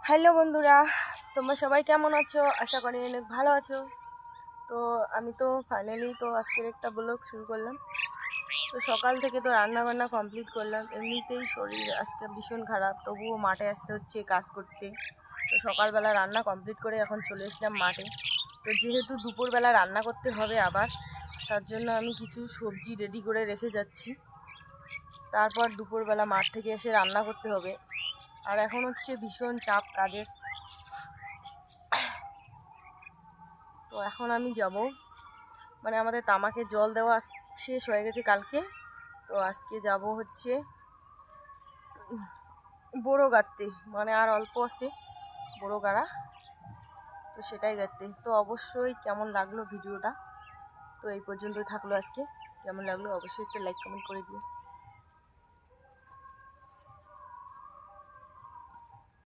Hello বন্ধুরা, তোমরা সবাই কেমন আছো? আশা করি অনেক ভালো আছো। তো আমি তো ফাইনালি আজকের একটা ব্লগ শুরু করলাম। তো সকাল থেকে তো রান্না বান্না কমপ্লিট করলাম। এমনিতেই শরীর আজকে ভীষণ খারাপ, তবুও মাঠে আসতে হচ্ছে কাজ করতে। তো সকালবেলা রান্না কমপ্লিট করে এখন চলে এসলাম মাঠে। তো যেহেতু দুপুরবেলা রান্না করতে হবে আবার, তার জন্য আমি কিছু সবজি রেডি করে রেখে যাচ্ছি। তারপর দুপুরবেলা মাঠ থেকে এসে রান্না করতে হবে। আর এখন হচ্ছে ভীষণ চাপ কাজের। তো এখন আমি যাব, মানে আমাদের তামাকে জল দেওয়া শেষ হয়ে গেছে কালকে। তো আজকে যাব হচ্ছে বড়ো গাঁততে, মানে আর অল্প আছে বড়ো গাড়া। তো সেটাই গাঁততে। তো অবশ্যই কেমন লাগলো ভিডিওটা, তো এই পর্যন্তই থাকলো আজকে। কেমন লাগলো অবশ্যই একটা লাইক কমেন্ট করে দিও।